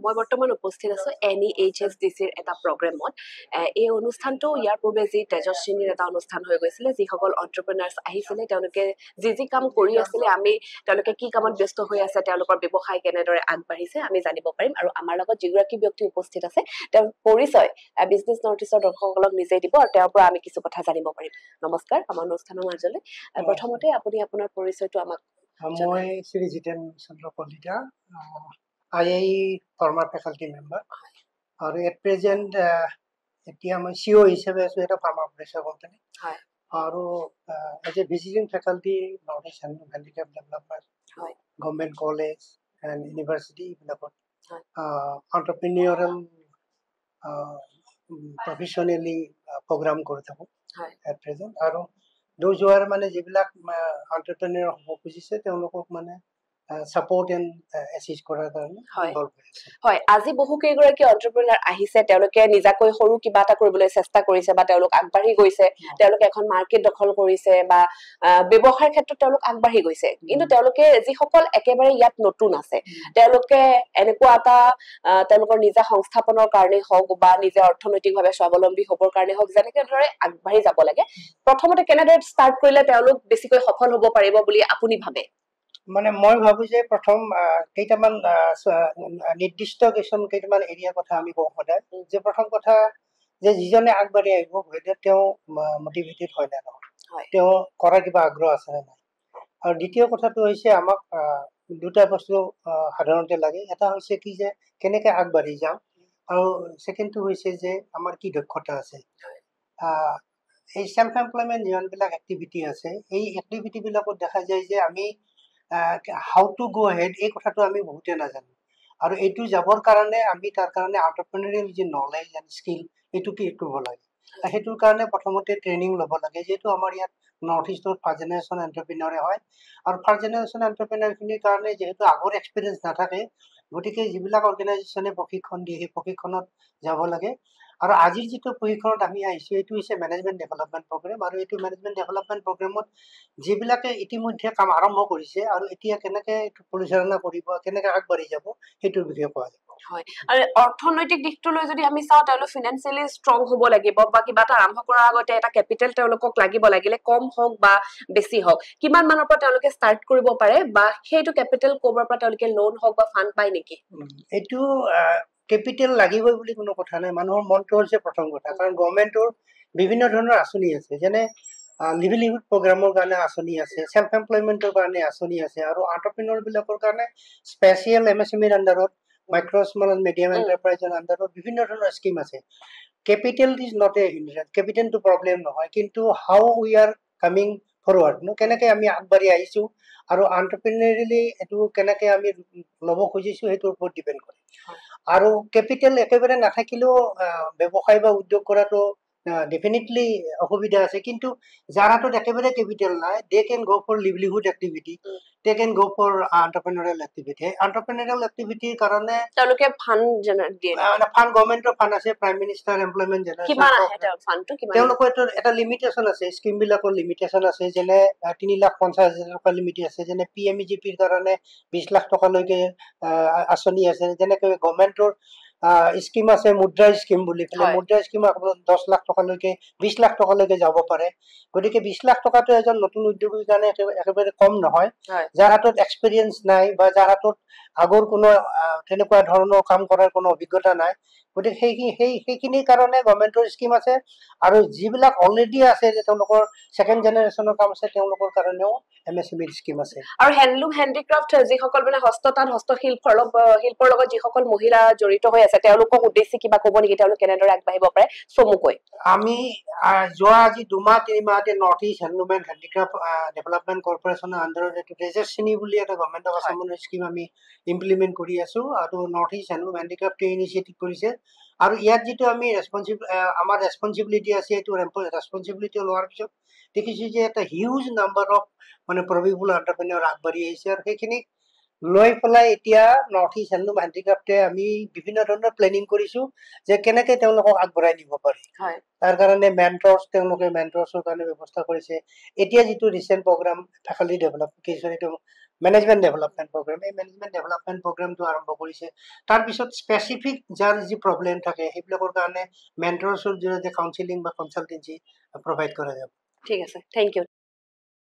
মই বৰ্তমান উপস্থিত আছো NEHSDCৰ এটা প্ৰগ্ৰেমত এই অনুষ্ঠানটো ইয়াৰ পূৰ্বে যি তেজস্বিনীৰ এটা অনুষ্ঠান হৈ গৈছিলে যিসকল এণ্টাৰপ্ৰেনাৰ্ছ আহিছিলে তেওঁলোকে যি কাম কৰি আছিলে আমি তেওঁলোকে কি কামত ব্যস্ত হৈ আছে তেওঁলোকৰ ব্যৱসায় কেনেদৰে আগবাঢ়িছে আমি জানিব পাৰিম আৰু আমাৰ লগত যিগৰাকী ব্যক্তি উপস্থিত আছে তেওঁৰ পৰিচয় বিজনেছ নৰ্থ ইষ্টৰ দৰ্শকসকলক নিজে দিব আৰু তেওঁৰ পৰা আমি কিছু কথা জানিব পাৰিম নমস্কাৰ আমাৰ অনুষ্ঠানৰ মাজলৈ প্ৰথমতে আপুনি আপোনাৰ পৰিচয়টো আমাক মই Shri Jiten Chandra Kalita IAE former faculty member আৰু এট প্ৰেজেণ্ট এতিয়া মই CEO হিচাপে আছো এটা ফাৰ্মাৰ প্ৰডাকশ্যন কোম্পানী আৰু as a visiting faculty North East handicraft development government college and university এইবিলাকত এণ্টাৰপ্ৰিনিয়ৰেল প্ৰফেশ্যনেলি প্ৰগ্ৰাম কৰি থাকোঁ এট প্ৰেজেণ্ট আৰু যোৱাৰ মানে যিবিলাক এণ্টাৰপ্ৰেনিয়ৰ হ'ব খুজিছে তেওঁলোকক মানে সাপোৰ্ট এণ্ড এছিষ্ট কৰাৰ কাৰণে হয় আজি বহু কেইগৰাকী এণ্টাৰপ্ৰেনাৰ আহিছে তেওঁলোকে নিজাকৈ সৰু কিবা এটা কৰিবলৈ চেষ্টা কৰিছে বা তেওঁলোক আগবাঢ়ি গৈছে তেওঁলোকে এখন মাৰ্কেট দখল কৰিছে বা ব্যৱসায়ৰ ক্ষেত্ৰত তেওঁলোক আগবাঢ়ি গৈছে কিন্তু তেওঁলোকে যিসকল একেবাৰে ইয়াত নতুন আছে তেওঁলোকে এনেকুৱা এটা তেওঁলোকৰ নিজা সংস্থাপনৰ কাৰণে হওক বা নিজে অৰ্থনৈতিকভাৱে স্বাৱলম্বী হ'বৰ কাৰণে হওক যেনেকে ধৰে আগবাঢ়ি যাব লাগে প্ৰথমতে কেনেদৰে ষ্টাৰ্ট কৰিলে তেওঁলোক বেছিকৈ সফল হ'ব পাৰিব বুলি আপুনি ভাবে মানে মই ভাবো যে প্ৰথম কেইটামান নিৰ্দিষ্ট কেইটামান এৰিয়াৰ কথা আমি কওঁ সদায় যে প্ৰথম কথা যে যিজনে আগবাঢ়ি আহিব হয়তো তেওঁ মটিভেটেড হয় নে নহয় তেওঁ কৰা কিবা আগ্ৰহ আছে নে নাই আৰু দ্বিতীয় কথাটো হৈছে আমাক দুটা বস্তু সাধাৰণতে লাগে এটা হৈছে কি যে কেনেকৈ আগবাঢ়ি যাম আৰু ছেকেণ্ডটো হৈছে যে আমাৰ কি দক্ষতা আছে এই সেল্ফ এমপ্লয়মেণ্ট যিমানবিলাক এক্টিভিটি আছে এই এক্টিভিটিবিলাকত দেখা যায় যে আমি হাউ টু গো হেড এই কথাটো আমি বহুতে নাজানো আৰু এইটো যাবৰ কাৰণে আমি তাৰ কাৰণে এণ্টাৰপ্ৰেনিয়ৰিয়েল যি নলেজ এণ্ড স্কিল এইটো কি কৰিব লাগে সেইটোৰ কাৰণে প্ৰথমতে ট্ৰেইনিং ল'ব লাগে যিহেতু আমাৰ ইয়াত নৰ্থ ইষ্টৰ ফাৰ্ষ্ট জেনেৰেশ্যন এণ্টাৰপ্ৰেনিয়ৰে হয় আৰু ফাৰ্ষ্ট জেনেৰেশ্যন এণ্টাৰপ্ৰেনিয়ৰখিনিৰ কাৰণে যিহেতু আগৰ এক্সপিৰিয়েঞ্চ নাথাকে গতিকে যিবিলাক অৰ্গেনাইজেশ্যনে প্ৰশিক্ষণ দিয়ে সেই প্ৰশিক্ষণত যাব লাগে আৰু আজিৰ যিটো প্ৰশিক্ষণত আমি আহিছোঁ এইটো হৈছে মেনেজমেণ্ট ডেভেলপমেণ্ট প্ৰগ্ৰেম আৰু এইটো মেনেজমেণ্ট ডেভেলপমেণ্ট প্ৰগ্ৰেমত যিবিলাকে ইতিমধ্যে কাম আৰম্ভ কৰিছে আৰু এতিয়া কেনেকৈ এইটো পৰিচালনা কৰিব কেনেকৈ আগবাঢ়ি যাব সেইটোৰ বিষয়ে কোৱা যায় হয় আৰু অৰ্থনৈতিক দিশটোলৈ যদি আমি চাওঁ তেওঁলোক ফিনান্সিয়েলি ষ্ট্ৰং হ'ব লাগিব বা কিবা এটা আৰম্ভ কৰাৰ আগতে এটা কেপিটেল তেওঁলোকক লাগিব লাগিলে কম হওক বা বেছি হওক কিমান মানৰ পৰা তেওঁলোকে ষ্টাৰ্ট কৰিব পাৰে বা সেইটো কেপিটেল ক'ৰবাৰ পৰা তেওঁলোকে লোন হওক বা ফাণ্ড পায় নেকি এইটো কেপিটেল লাগিবই বুলি কোনো কথা নাই মানুহৰ মনটো হৈছে প্ৰথম কথা কাৰণ গভৰ্ণমেণ্টৰ বিভিন্ন ধৰণৰ আঁচনি আছে যেনে লিভলিহুড প্ৰগ্ৰামৰ কাৰণে আঁচনি আছে সেল্ফ এমপ্লয়মেণ্টৰ কাৰণে আঁচনি আছে আৰু এণ্টাৰপ্ৰেনিয়ৰবিলাকৰ কাৰণে স্পেচিয়েল MSMEৰ আণ্ডাৰত মাইক্ৰ' স্মল এণ্ড মিডিয়াম এণ্টাৰপ্ৰাইজৰ আণ্ডাৰত বিভিন্ন ধৰণৰ স্কিম আছে capital is not a hindrance কেপিটেলটো প্ৰব্লেম নহয় কিন্তু how we are coming forward কেনেকৈ আমি আগবাঢ়ি আহিছোঁ আৰু এণ্টাৰপ্ৰেনিয়ৰিয়েলি এইটো কেনেকৈ আমি ল'ব খুজিছোঁ সেইটোৰ ওপৰত ডিপেণ্ড কৰে আৰু কেপিটেল একেবাৰে নাথাকিলেও ব্যৱসায় বা উদ্যোগ কৰাটো ডেফিনেটলি অসুবিধা আছে কিন্তু যাৰ হাতত একেবাৰে কেপিটেল নাই দে কেন গ' ফৰ লিভলিহুড এক্টিভিটি দে কেন গ' ফৰ এণ্টাৰপ্ৰেনিয়ৰিয়েল এক্টিভিটি এণ্টাৰপ্ৰেনিয়ৰিয়েল এক্টিভিটিৰ কাৰণে তেওঁলোকে ফাণ্ড জেনাৰেট দিয়ে ফাণ্ড গভৰ্ণমেণ্টৰ ফাণ্ড আছে প্ৰাইম মিনিষ্টাৰ এমপ্লয়মেণ্ট জেনাৰেশ্যন তেওঁলোকৰ এটা লিমিটেশ্যন আছে স্কিমবিলাকৰ লিমিটেশ্যন আছে যেনে 3,50,000 টকা লিমিট আছে যেনে PMEGPৰ কাৰণে 20 লাখ টকালৈকে আঁচনি আছে যেনেকৈ গভৰ্ণমেণ্টৰ স্কিম আছে মুদ্ৰা স্কিম বুলি পেলাই মুদ্ৰা স্কিম আপোনাৰ 10 লাখ টকালৈকে 20 লাখ টকালৈকে যাব পাৰে গতিকে 20 লাখ টকাটো এজন নতুন উদ্যোগীৰ কাৰণে একেবাৰে কম নহয় যাৰ হাতত এক্সপিৰিয়েঞ্চ নাই বা যাৰ হাতত আগৰ কোনো তেনেকুৱা ধৰণৰ কাম কৰাৰ কোনো অভিজ্ঞতা নাই গতিকে সেইখিনিৰ কাৰণে গভৰ্ণমেণ্টৰ স্কিম আছে আৰু যিবিলাক অলৰেডি আছে যে তেওঁলোকৰ ছেকেণ্ড জেনেৰেশ্যনৰ কাম আছে তেওঁলোকৰ কাৰণেও MSMEৰ স্কিম আছে আৰু হেণ্ডলুম হেণ্ডিক্ৰাফ্ট যিসকল মানে হস্ততাঁত হস্তশিল্পৰ লগত যিসকল মহিলা জড়িত হৈ আছে তেওঁলোকক উদ্দেশ্যি কিবা ক'ব নেকি তেওঁলোক কেনেদৰে আগবাঢ়িব পাৰে চমুকৈ আমি যোৱা আজি 2-3 মাহতে North East handloom and handicraft development কৰ্পৰেশ্যনৰ আণ্ডাৰত এইটো তেজস্বিনী বুলি এটা গভৰ্ণমেণ্ট অফ আছামৰ স্কিম আমি ইমপ্লিমেণ্ট কৰি আছোঁ আৰু নৰ্থ ইষ্ট হেণ্ডলুম হেণ্ডিক্ৰাফ্টে ইনিচিয়েটিভ কৰিছে আৰু ইয়াত যিটো আমি আমাৰ ৰেছপনচিবিলিটি আছে এইটো ৰেছপনচিবিলিটি লোৱাৰ পিছত দেখিছোঁ যে এটা হিউজ নাম্বাৰ অফ মানে প্ৰবিবল এণ্টাৰপ্ৰেনিয়ৰ আগবাঢ়ি আহিছে আৰু সেইখিনিক লৈ পেলাই এতিয়া নৰ্থ ইষ্ট হেণ্ডলুম হেণ্ডিক্ৰাফ্টে আমি বিভিন্ন ধৰণৰ প্লেনিং কৰিছোঁ যে কেনেকৈ তেওঁলোকক আগবঢ়াই নিব পাৰি তাৰ কাৰণে তেওঁলোকে মেণ্টৰ্ছৰ কাৰণে ব্যৱস্থা কৰিছে এতিয়া যিটো ৰিচেণ্ট প্ৰগ্ৰাম ফেকাল্টি ডেভেলপমেণ্ট এইটো মেনেজমেণ্ট ডেভেলপমেণ্ট প্ৰগ্ৰেম। এই মেনেজমেণ্ট ডেভেলপমেণ্ট প্ৰগ্ৰেমটো আৰম্ভ কৰিছে। তাৰপিছত স্পেচিফিক যাৰ যি প্ৰব্লেম থাকে সেইবিলাকৰ কাৰণে মেণ্টৰছৰ জৰিয়তে কাউন্সিলিং বা কনচালটেঞ্চি প্ৰভাইড কৰা যাব। ঠিক আছে, থেংক ইউ।